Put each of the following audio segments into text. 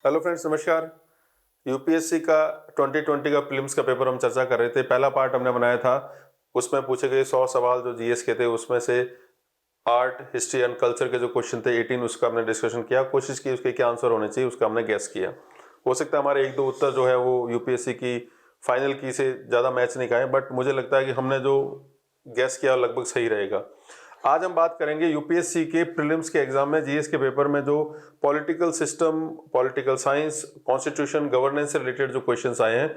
Hello friends, नमस्कार। UPSC का 2020 का प्रीलिम्स का पेपर हम चर्चा कर रहे थे। पहला पार्ट हमने बनाया था, उसमें पूछे गए 100 सवाल जो जीएस के थे, उसमें से आर्ट, हिस्ट्री एंड कल्चर के जो क्वेश्चन थे 18, उसका हमने डिस्कशन किया। कोशिश की उसके क्या आंसर होने चाहिए उसका हमने गैस किया। हो सकता है हमारे एक दो उत्तर जो है वो यूपीएससी की फाइनल की से ज़्यादा मैच नहीं खाए, बट मुझे लगता है कि हमने जो गैस किया लगभग सही रहेगा। आज हम बात करेंगे यूपीएससी के प्रीलिम्स के एग्जाम में, जीएस के पेपर में जो political system, political science, constitution, governance से रिलेटेड जो क्वेश्चंस आए हैं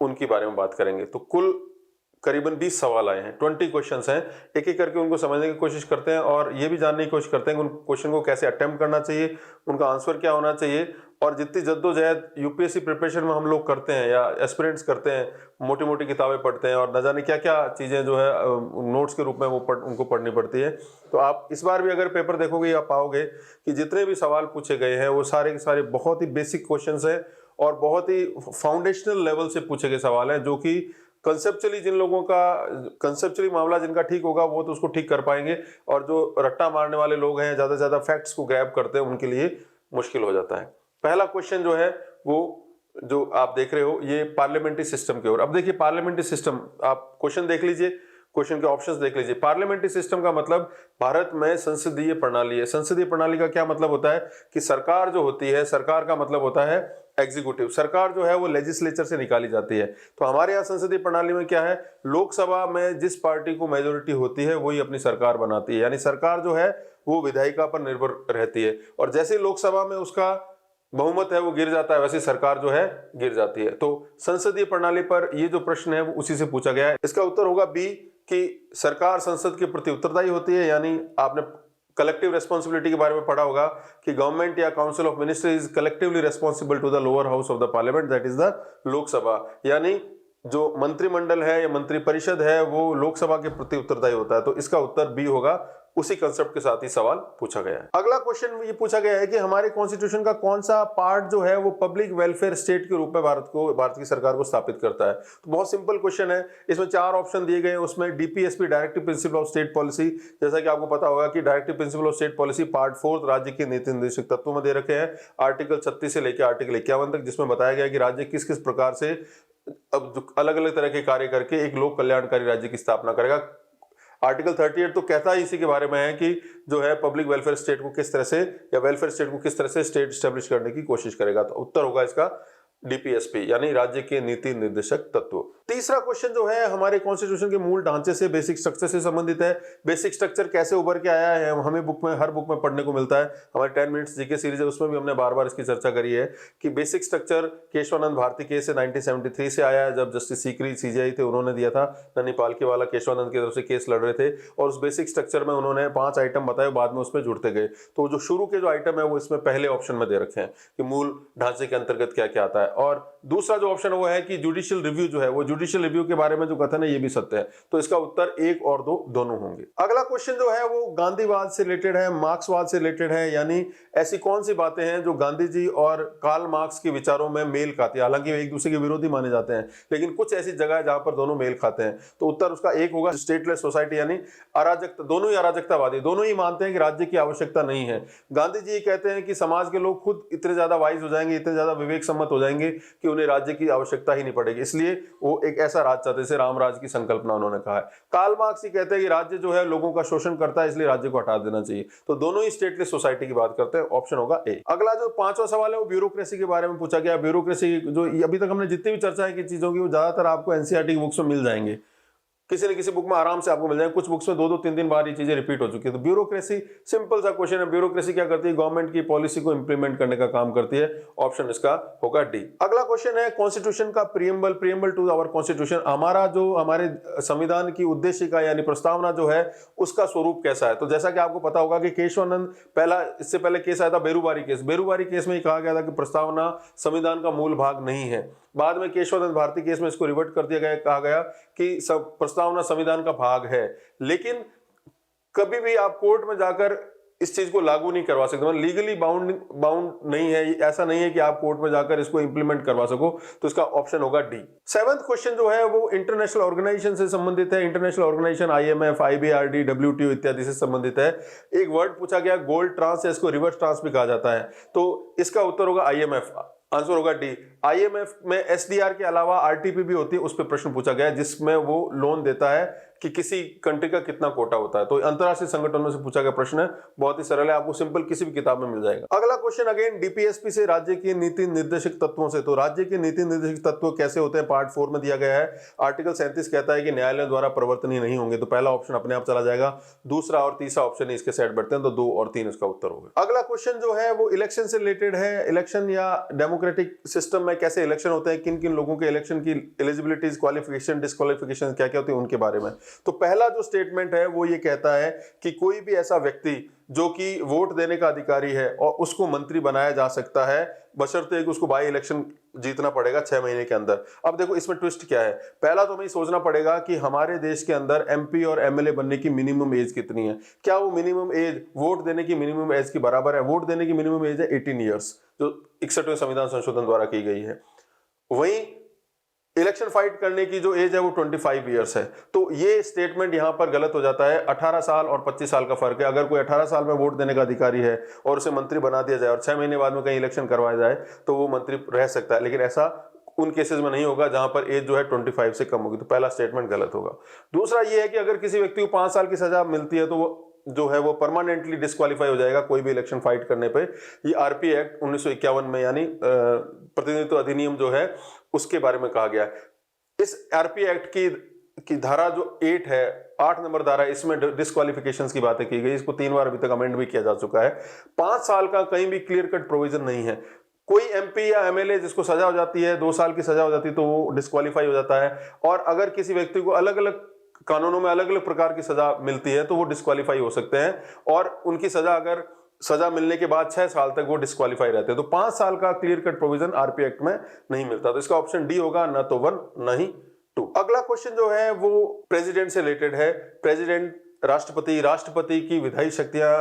उनके बारे में बात करेंगे। तो कुल करीबन 20 सवाल आए हैं, 20 क्वेश्चंस हैं। एक एक करके उनको समझने की कोशिश करते हैं और ये भी जानने की कोशिश करते हैं कि उन क्वेश्चन को कैसे अटेम्प्ट करना चाहिए, उनका आंसर क्या होना चाहिए। और जितनी जद्दोजहद यूपीएससी प्रिपरेशन में हम लोग करते हैं या एस्पिरेंट्स करते हैं, मोटी मोटी किताबें पढ़ते हैं और न जाने क्या क्या चीज़ें जो है नोट्स के रूप में वो उनको पढ़नी पड़ती है। तो आप इस बार भी अगर पेपर देखोगे आप पाओगे कि जितने भी सवाल पूछे गए हैं वो सारे के सारे बहुत ही बेसिक क्वेश्चंस हैं और बहुत ही फाउंडेशनल लेवल से पूछे गए सवाल हैं, जो कि कंसेप्चुअली जिन लोगों का कंसेप्चुअली मामला जिनका ठीक होगा वो तो उसको ठीक कर पाएंगे, और जो रट्टा मारने वाले लोग हैं, ज्यादा से ज्यादा फैक्ट्स को ग्रैब करते हैं, उनके लिए मुश्किल हो जाता है। पहला क्वेश्चन जो है वो जो आप देख रहे हो ये पार्लियामेंट्री सिस्टम की ओर। अब देखिए पार्लियामेंट्री सिस्टम, आप क्वेश्चन देख लीजिए, क्वेश्चन के ऑप्शंस देख लीजिए। पार्लियामेंट्री सिस्टम का मतलब भारत में संसदीय प्रणाली है। संसदीय प्रणाली का क्या मतलब होता है कि सरकार जो होती है, सरकार का मतलब होता है एग्जीक्यूटिव। सरकार जो है वो लेजिस्लेचर से निकाली जाती है। तो हमारे यहाँ संसदीय प्रणाली में क्या है, लोकसभा में जिस पार्टी को मेजोरिटी होती है वही अपनी सरकार बनाती है, यानी सरकार जो है वो विधायिका पर निर्भर रहती है। और जैसे लोकसभा में उसका बहुमत है वो गिर जाता है, वैसे सरकार जो है गिर जाती है। तो संसदीय प्रणाली पर ये जो प्रश्न है वो उसी से पूछा गया है। इसका उत्तर होगा बी, कि सरकार संसद के प्रति उत्तरदायी होती है। यानी आपने कलेक्टिव रेस्पॉन्सिबिलिटी के बारे में पढ़ा होगा कि गवर्नमेंट या council of ministers is collectively responsible to the lower house of the parliament, that is the Lok Sabha. यानी जो मंत्रिमंडल है या मंत्रिपरिषद है वो लोकसभा के प्रति उत्तरदायी होता है। तो इसका उत्तर बी होगा। उसी कंसेप्ट के साथ ही सवाल पूछा गया है। अगला क्वेश्चन ये पूछा गया है कि हमारे कॉन्स्टिट्यूशन का कौन सा पार्ट जो है वो पब्लिक वेलफेयर स्टेट के रूप में भारत की सरकार को स्थापित करता है। तो बहुत सिंपल क्वेश्चन है। इसमें 4 ऑप्शन दिए गए हैं। उसमें DPSP, directive principle of state policy, जैसा कि आपको पता होगा कि directive principle of state policy part 4 राज्य के नीति निर्देशक तत्वों में दे रखे हैं, आर्टिकल 36 से लेकर आर्टिकल 51 तक, जिसमें बताया गया कि राज्य किस किस प्रकार से अब अलग अलग तरह के कार्य करके एक लोक कल्याणकारी राज्य की स्थापना करेगा। आर्टिकल 38 तो कहता ही इसी के बारे में है कि जो है पब्लिक वेलफेयर स्टेट को किस तरह से या वेलफेयर स्टेट को किस तरह से स्टेट स्टैब्लिश करने की कोशिश करेगा। तो उत्तर होगा इसका डीपीएसपी, यानी राज्य के नीति निर्देशक तत्व। तीसरा क्वेश्चन जो है हमारे कॉन्स्टिट्यूशन के मूल ढांचे से, बेसिक स्ट्रक्चर से संबंधित है। बेसिक स्ट्रक्चर कैसे उभर के आया है हमें हर बुक में पढ़ने को मिलता है। हमारे 10 मिनट्स जीके सीरीज है, उसमें भी हमने बार बार इसकी चर्चा करी है कि basic structure Kesavananda Bharati case से 1973 से आया है, जब जस्टिस सीकरी सीजेआई थे उन्होंने दिया था। नन्ही पालकी वाला केशवानंद की तरफ से केस लड़ रहे थे और उस बेसिक स्ट्रक्चर में उन्होंने 5 आइटम बताए, बाद में उसमें जुड़ते गए। तो जो शुरू के जो आइटम है वो इसमें पहले ऑप्शन में दे रखे हैं कि मूल ढांचे के अंतर्गत क्या क्या आता है। और दूसरा जो ऑप्शन वो है कि जुडिशियल रिव्यू जो है, वो जुडिशियल रिव्यू के बारे में जो कथन है ये भी सत्य है। तो इसका उत्तर 1 और 2 दोनों होंगे। अगला क्वेश्चन जो है वो गांधीवाद से रिलेटेड है, मार्क्सवाद से रिलेटेड है। यानी ऐसी कौन सी बातें हैं जो गांधी जी और कार्ल मार्क्स के विचारों में मेल खाती है। हालांकि एक दूसरे के विरोधी माने जाते हैं, लेकिन कुछ ऐसी जगह है जहां पर दोनों मेल खाते हैं। तो उत्तर उसका 1 होगा, स्टेटलेस सोसाइटी, यानी अराजकता। दोनों ही अराजकतावादी, दोनों ही मानते हैं कि राज्य की आवश्यकता नहीं है। गांधी जी कहते हैं कि समाज के लोग खुद इतने ज्यादा वाइज हो जाएंगे, इतने ज्यादा विवेक सम्मत हो जाएंगे कि उन्हें राज्य की आवश्यकता ही नहीं पड़ेगी। इसलिए वो एक ऐसा राज चाहते, जैसे रामराज की संकल्पना उन्होंने कहा है। कार्ल मार्क्स ही कहते हैं कि राज्य जो है लोगों का शोषण करता है, इसलिए राज्य को हटा देना चाहिए। तो दोनों ही स्टेटलेस सोसाइटी की बात करते हैं। ऑप्शन होगा ए। अगला जो 5वां सवाल है वो ब्यूरोक्रेसी के बारे में पूछा गया। ब्यूरोक्रेसी जो अभी तक हमने जितनी भी चर्चा है की चीजों की, वो ज्यादातर आपको एनसीईआरटी की बुक्स में मिल जाएंगे। किसी न किसी बुक में आराम से आपको मिल जाएगा। कुछ बुक्स में 2-2 3-3 बार ये चीजें रिपीट हो चुकी है। तो ब्यूरोक्रेसी सिंपल सा क्वेश्चन है। ब्यूरोक्रेसी क्या करती है, गवर्नमेंट की पॉलिसी को इंप्लीमेंट करने का काम करती है। ऑप्शन इसका होगा डी। अगला क्वेश्चन है कॉन्स्टिट्यूशन का प्रीएम्बल टू आवर कॉन्स्टिट्यूशन। हमारा जो हमारे संविधान की उद्देशिका यानी प्रस्तावना जो है उसका स्वरूप कैसा है। तो जैसा कि आपको पता होगा कि केशवानंद पहला, इससे पहले केस आया था बेरूबारी केस। बेरूबारी केस में कहा गया था कि प्रस्तावना संविधान का मूल भाग नहीं है। बाद में केशवानंद भारती केस में इसको रिवर्ट कर दिया गया, कहा गया कि प्रस्तावना संविधान का भाग है। लेकिन कभी भी आप कोर्ट में जाकर इस चीज को लागू नहीं करवा सकते, मतलब लीगली बाउंड नहीं है, ऐसा नहीं है कि आप कोर्ट में जाकर इसको इंप्लीमेंट करवा सको। तो इसका ऑप्शन होगा डी। सेवंथ क्वेश्चन जो है वो इंटरनेशनल ऑर्गेनाइजेशन से संबंधित है। International organisation IMF, IBRD, WTO इत्यादि से संबंधित है। एक वर्ड पूछा गया गोल्ड ट्रांस, इसको रिवर्स ट्रांस भी कहा जाता है, तो इसका उत्तर होगा आईएमएफ। आंसर होगा डी। आईएमएफ में एसडीआर के अलावा आरटीपी भी होती है, उस पर प्रश्न पूछा गया है, जिसमें वो लोन देता है कि किसी कंट्री का कितना कोटा होता है। तो अंतरराष्ट्रीय संगठनों से पूछा गया प्रश्न है, बहुत ही सरल है, आपको सिंपल किसी भी किताब में मिल जाएगा। अगला क्वेश्चन अगेन डीपीएसपी से, राज्य के नीति निर्देशक तत्वों से। तो राज्य के नीति निर्देशक तत्व कैसे होते हैं, पार्ट 4 में दिया गया है। आर्टिकल 37 कहता है कि न्यायालय द्वारा परिवर्तनीय नहीं होंगे, तो पहला ऑप्शन अपने आप चला जाएगा। दूसरा और तीसरा ऑप्शन इसके साइड बढ़ते हैं, तो 2 और 3 इसका उत्तर होगा। अगला क्वेश्चन जो है वो इलेक्शन से रिलेटेड है। इलेक्शन या डेमोक्रेटिक सिस्टम में कैसे इलेक्शन होते हैं, किन किन लोगों के इलेक्शन की एलिजिबिलिटीज, क्वालिफिकेशन, डिस्क्वालिफिकेशन क्या क्या होती है, उनके बारे में। तो पहला जो स्टेटमेंट है वो ये कहता है कि कोई भी ऐसा व्यक्ति जो कि वोट देने का अधिकारी है और उसको मंत्री बनाया जा सकता है, बशर्ते कि उसको बाई इलेक्शन जीतना पड़ेगा 6 महीने के अंदर। अब देखो इसमें ट्विस्ट क्या है, पहला तो हमें सोचना पड़ेगा कि हमारे देश के अंदर एमपी और एमएलए बनने की मिनिमम एज कितनी है। क्या वो मिनिमम एज वोट देने की मिनिमम एज के बराबर है? वोट देने की मिनिमम एज है 18 ईयर्स, जो 61वें संविधान संशोधन द्वारा की गई है। वहीं इलेक्शन फाइट करने की जो एज है वो 25 ईयर्स है। तो ये स्टेटमेंट यहां पर गलत हो जाता है। 18 साल और 25 साल का फर्क है। अगर कोई 18 साल में वोट देने का अधिकारी है और उसे मंत्री बना दिया जाए और 6 महीने बाद में कहीं इलेक्शन करवाया जाए तो वो मंत्री रह सकता है, लेकिन ऐसा उन केसेस में नहीं होगा जहां पर एज जो है 25 से कम होगी। तो पहला स्टेटमेंट गलत होगा। दूसरा ये है कि अगर किसी व्यक्ति को 5 साल की सजा मिलती है तो वो जो है वो परमानेंटली डिस्क्वालीफाई हो जाएगा कोई भी इलेक्शन फाइट करने पे। ये आरपी एक्ट 1951 में, यानी प्रतिनिधित्व अधिनियम जो है उसके बारे में कहा गया है। इस आरपी एक्ट की धारा जो 8 है, 8 नंबर धारा, इसमें डिस्क्वालिफिकेशंस की बातें की गई। इसको 3 बार अभी तक अमेंड भी किया जा चुका है। 5 साल का कहीं भी क्लियर कट प्रोविजन नहीं है। कोई एमपी या एमएलए जिसको सजा हो जाती है, 2 साल की सजा हो जाती है, तो वो डिस्क्वालीफाई हो जाता है। और अगर किसी व्यक्ति को अलग अलग कानूनों में अलग अलग प्रकार की सजा मिलती है तो वो डिस्क्वालीफाई हो सकते हैं, और उनकी सजा अगर सजा मिलने के बाद 6 साल तक वो डिस्क्वालीफाई रहते हैं। तो 5 साल का clear cut provision RP act में नहीं मिलता। तो इसका ऑप्शन डी होगा, न तो 1 न ही 2। अगला क्वेश्चन जो है वो प्रेसिडेंट से रिलेटेड है। प्रेसिडेंट, राष्ट्रपति की विधायी शक्तियां,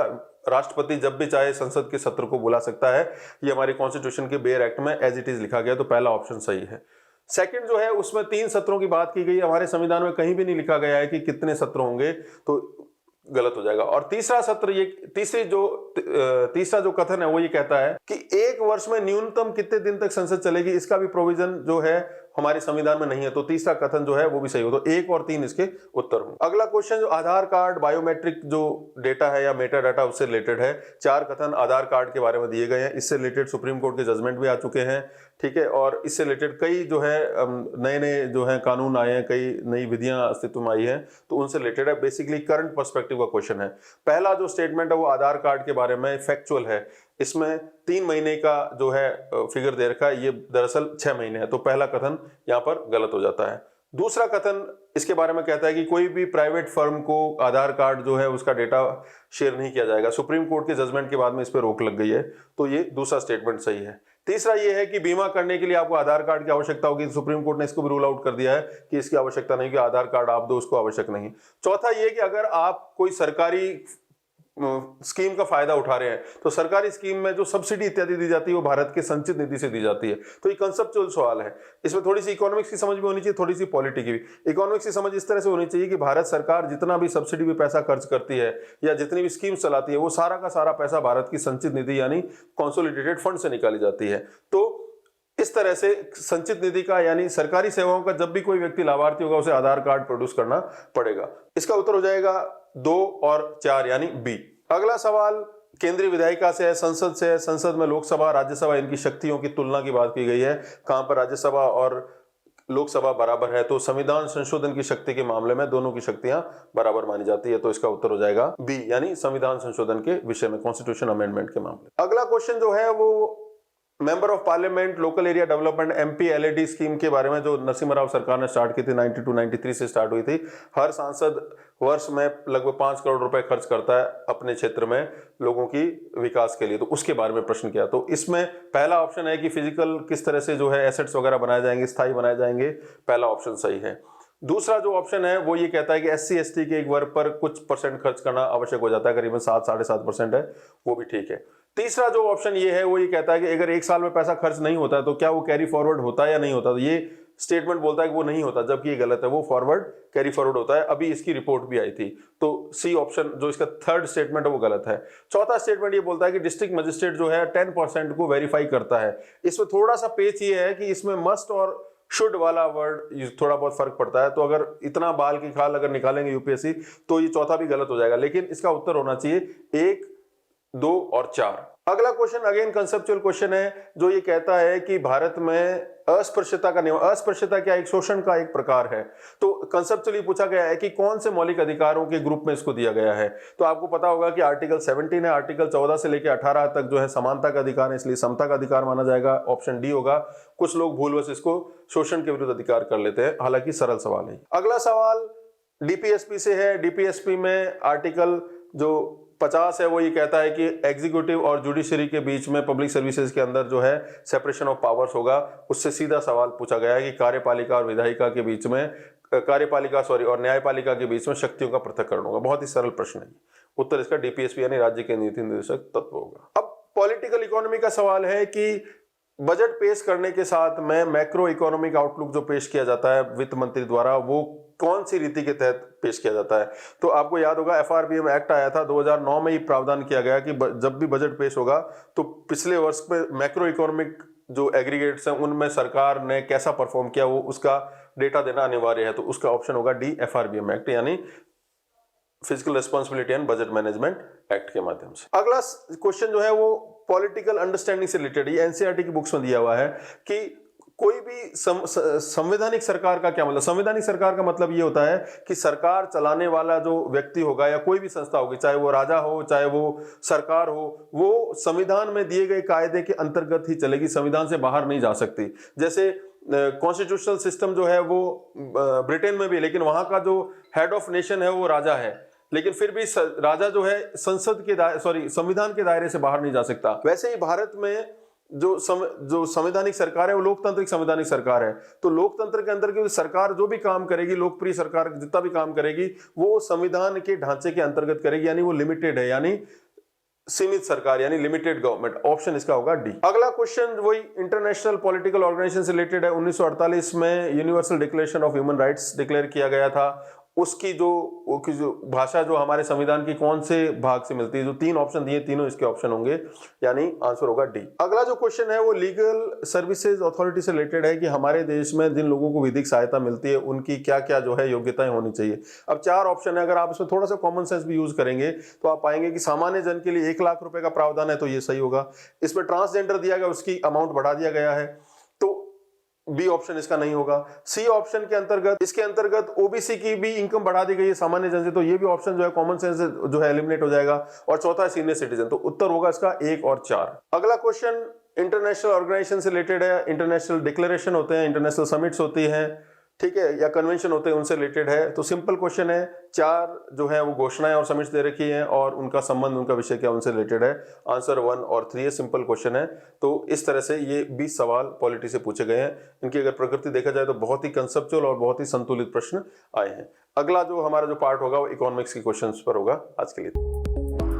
राष्ट्रपति जब भी चाहे संसद के सत्र को बुला सकता है। ये हमारे कॉन्स्टिट्यूशन के बेयर एक्ट में एज इट इज लिखा गया, तो पहला ऑप्शन सही है। सेकंड जो है उसमें 3 सत्रों की बात की गई। हमारे संविधान में कहीं भी नहीं लिखा गया है कि कितने सत्र होंगे, तो गलत हो जाएगा। और तीसरा सत्र, ये तीसरा जो कथन है वो ये कहता है कि 1 वर्ष में न्यूनतम कितने दिन तक संसद चलेगी, इसका भी प्रोविजन जो है हमारे संविधान में नहीं है। तो तीसरा कथन जो है वो भी सही हो। तो 1 और 3 इसके उत्तर होंगे। अगला क्वेश्चन जो आधार कार्ड, बायोमेट्रिक जो डेटा है या मेटा डाटा, उससे रिलेटेड है। 4 कथन आधार कार्ड के बारे में दिए गए हैं। इससे रिलेटेड सुप्रीम कोर्ट के जजमेंट भी आ चुके हैं, ठीक है। और इससे रिलेटेड कई जो है नए नए जो है कानून आए हैं, कई नई विधियां अस्तित्व में आई हैं, तो उनसे रिलेटेड है। बेसिकली करंट पर्सपेक्टिव का क्वेश्चन है। पहला जो स्टेटमेंट है वो आधार कार्ड के बारे में फैक्चुअल है। इसमें 3 महीने का जो है फिगर दे रखा है, ये दरअसल 6 महीने है। तो पहला कथन यहाँ पर गलत हो जाता है। दूसरा कथन इसके बारे में कहता है कि कोई भी प्राइवेट फर्म को आधार कार्ड जो है उसका डेटा शेयर नहीं किया जाएगा। सुप्रीम कोर्ट के जजमेंट के बाद में इस पर रोक लग गई है। तो ये दूसरा स्टेटमेंट सही है। तीसरा ये है कि बीमा करने के लिए आपको आधार कार्ड की आवश्यकता होगी। सुप्रीम कोर्ट ने इसको भी रूल आउट कर दिया है कि इसकी आवश्यकता नहीं, कि आधार कार्ड आप दो, उसको आवश्यक नहीं। चौथा ये कि अगर आप कोई सरकारी स्कीम का फायदा उठा रहे हैं तो सरकारी स्कीम में जो सब्सिडी इत्यादि दी जाती है वो भारत के संचित निधि से दी जाती है। तो ये कंसेप्चुअल सवाल है। इसमें थोड़ी सी इकोनॉमिक्स की समझ भी होनी चाहिए, थोड़ी सी पॉलिटी की भी। इकोनॉमिक्स की समझ इस तरह से होनी चाहिए कि भारत सरकार जितना भी सब्सिडी पे पैसा खर्च करती है या जितनी भी स्कीम चलाती है, वो सारा का सारा पैसा भारत की संचित निधि यानी कंसोलिडेटेड फंड से निकाली जाती है। तो इस तरह से संचित निधि का, यानी सरकारी सेवाओं का जब भी कोई व्यक्ति लाभार्थी होगा उसे आधार कार्ड प्रोड्यूस करना पड़ेगा। इसका उत्तर हो जाएगा 2 और 4 यानी बी। अगला सवाल केंद्रीय विधायिका से है, संसद से है। संसद में लोकसभा, राज्यसभा, इनकी शक्तियों की तुलना की बात की गई है। कहां पर राज्यसभा और लोकसभा बराबर है, तो संविधान संशोधन की शक्ति के मामले में दोनों की शक्तियां बराबर मानी जाती है। तो इसका उत्तर हो जाएगा बी, यानी संविधान संशोधन के विषय में, कॉन्स्टिट्यूशन अमेंडमेंट के मामले। अगला क्वेश्चन जो है वो member of parliament local area development MPLAD scheme के बारे में, जो नरसिम्हा राव सरकार ने स्टार्ट की थी, 92-93 से स्टार्ट हुई थी। हर सांसद वर्ष में लगभग 5 करोड़ रुपए खर्च करता है अपने क्षेत्र में लोगों की विकास के लिए। तो उसके बारे में प्रश्न किया। तो इसमें पहला ऑप्शन है कि फिजिकल किस तरह से जो है एसेट्स वगैरह बनाए जाएंगे, स्थायी बनाए जाएंगे। पहला ऑप्शन सही है। दूसरा जो ऑप्शन है वो ये कहता है कि एससी एसटी के एक वर्ग पर कुछ परसेंट खर्च करना आवश्यक हो जाता है, करीबन 7-7.5% है, वो भी ठीक है। तीसरा जो ऑप्शन ये है वो ये कहता है कि अगर एक साल में पैसा खर्च नहीं होता है तो क्या वो कैरी फॉरवर्ड होता है या नहीं होता, तो ये स्टेटमेंट बोलता है कि वो नहीं होता, जबकि ये गलत है, वो फॉरवर्ड कैरी फॉरवर्ड होता है। अभी इसकी रिपोर्ट भी आई थी, तो सी ऑप्शन जो इसका थर्ड स्टेटमेंट है वो गलत है। चौथा स्टेटमेंट ये बोलता है कि डिस्ट्रिक्ट मजिस्ट्रेट जो है 10% को वेरीफाई करता है। इसमें थोड़ा सा पेच ये है कि इसमें मस्ट और शुड वाला वर्ड थोड़ा बहुत फर्क पड़ता है, तो अगर इतना बाल की खाल अगर निकालेंगे यूपीएससी तो ये चौथा भी गलत हो जाएगा, लेकिन इसका उत्तर होना चाहिए 1, 2 और 4। अगला क्वेश्चन अगेन कंसेप्चुअल क्वेश्चन है जो ये कहता है कि भारत में अस्पृश्यता का नियम, अस्पृश्यता क्या एक शोषण का एक प्रकार है, तो कंसेप्चुअली पूछा गया है कि कौन से मौलिक अधिकारों के ग्रुप में इसको दिया गया है। तो आपको पता होगा कि आर्टिकल 17 है, आर्टिकल 14 से लेकर 18 तक जो है समानता का अधिकार है, इसलिए समता का अधिकार माना जाएगा, ऑप्शन डी होगा। कुछ लोग भूलवश इसको शोषण के विरुद्ध अधिकार कर लेते हैं, हालांकि सरल सवाल है। अगला सवाल डीपीएसपी से है। डीपीएसपी में आर्टिकल जो 50 है वो ये कहता है कि एग्जीक्यूटिव और जुडिशरी के बीच में पब्लिक सर्विसेज के अंदर जो है सेपरेशन ऑफ पावर्स होगा। उससे सीधा सवाल पूछा गया है कि कार्यपालिका और विधायिका के बीच में और न्यायपालिका के बीच में शक्तियों का पृथक्करण होगा। बहुत ही सरल प्रश्न है, उत्तर इसका डीपीएसपी यानी राज्य के नीति निर्देशक तत्व होगा। अब पॉलिटिकल इकोनॉमी का सवाल है कि बजट पेश करने के साथ में मैक्रो इकोनॉमिक आउटलुक जो पेश किया जाता है वित्त मंत्री द्वारा, वो कौन सी रीति के तहत पेश किया जाता है। तो आपको याद होगा एफआरबीएम एक्ट आया था 2009 में, ही प्रावधान किया गया कि जब भी बजट पेश होगा तो पिछले वर्ष में मैक्रो इकोनॉमिक जो एग्रीगेट्स हैं उनमें सरकार ने कैसा परफॉर्म किया वो उसका डेटा देना अनिवार्य है। तो उसका ऑप्शन होगा डी, एफआरबीएम एक्ट यानी physical responsibility and budget management act के माध्यम से। अगला क्वेश्चन जो है वो पॉलिटिकल अंडरस्टैंडिंग से रिलेटेड, ये एनसीईआरटी की बुक्स में दिया हुआ है कि कोई भी संवैधानिक सरकार का क्या मतलब। संवैधानिक सरकार का मतलब ये होता है कि सरकार चलाने वाला जो व्यक्ति होगा या कोई भी संस्था होगी, चाहे वो राजा हो चाहे वो सरकार हो, वो संविधान में दिए गए कायदे के अंतर्गत ही चलेगी, संविधान से बाहर नहीं जा सकती। जैसे कॉन्स्टिट्यूशनल सिस्टम जो है वो ब्रिटेन में भी, लेकिन वहां का जो हेड ऑफ नेशन है वो राजा है, लेकिन फिर भी राजा जो है संविधान के दायरे से बाहर नहीं जा सकता। वैसे ही भारत में जो संवैधानिक सरकार है वो लोकतांत्रिक संवैधानिक सरकार है। तो लोकतंत्र के अंदर की सरकार जो भी काम करेगी, लोकप्रिय सरकार जितना भी काम करेगी वो संविधान के ढांचे के अंतर्गत करेगी, यानी वो लिमिटेड है, यानी सीमित सरकार, यानी लिमिटेड गवर्नमेंट। ऑप्शन इसका होगा डी। अगला क्वेश्चन वही इंटरनेशनल पॉलिटिकल ऑर्गेनाइजेशन से रिलेटेड है। 1948 में universal declaration of human rights declare किया गया था। उसकी जो भाषा जो हमारे संविधान की कौन से भाग से मिलती है, जो 3 ऑप्शन दिए तीनों इसके ऑप्शन होंगे, यानी आंसर होगा डी। अगला जो क्वेश्चन है वो लीगल सर्विसेज अथॉरिटी से रिलेटेड है कि हमारे देश में जिन लोगों को विधिक सहायता मिलती है उनकी क्या क्या जो है योग्यताएं होनी चाहिए। अब 4 ऑप्शन है, अगर आप इसमें थोड़ा सा कॉमन सेंस भी यूज करेंगे तो आप पाएंगे कि सामान्य जन के लिए 1 लाख रुपए का प्रावधान है, तो ये सही होगा। इसमें ट्रांसजेंडर दिया गया, उसकी अमाउंट बढ़ा दिया गया है, तो बी ऑप्शन इसका नहीं होगा। सी ऑप्शन के अंतर्गत, इसके अंतर्गत ओबीसी की भी इनकम बढ़ा दी गई है सामान्य जन से, तो ये भी ऑप्शन जो है कॉमन सेंस जो है एलिमिनेट हो जाएगा। और चौथा है सीनियर सिटीजन, तो उत्तर होगा इसका 1 और 4। अगला क्वेश्चन इंटरनेशनल ऑर्गेनाइजेशन से रिलेटेड है। इंटरनेशनल डिक्लेरेशन होते हैं, इंटरनेशनल समिट्स होती हैं, ठीक है, या कन्वेंशन होते हैं, उनसे रिलेटेड है। तो सिंपल क्वेश्चन है, 4 जो है वो घोषणाएं और समिट्स दे रखी हैं और उनका संबंध, उनका विषय क्या उनसे रिलेटेड है। आंसर 1 और 3 है, सिंपल क्वेश्चन है। तो इस तरह से ये 20 सवाल पॉलिटी से पूछे गए हैं। इनकी अगर प्रकृति देखा जाए तो बहुत ही कंसेप्चुअल और बहुत ही संतुलित प्रश्न आए हैं। अगला जो हमारा जो पार्ट होगा वो इकोनॉमिक्स के क्वेश्चंस पर होगा। आज के लिए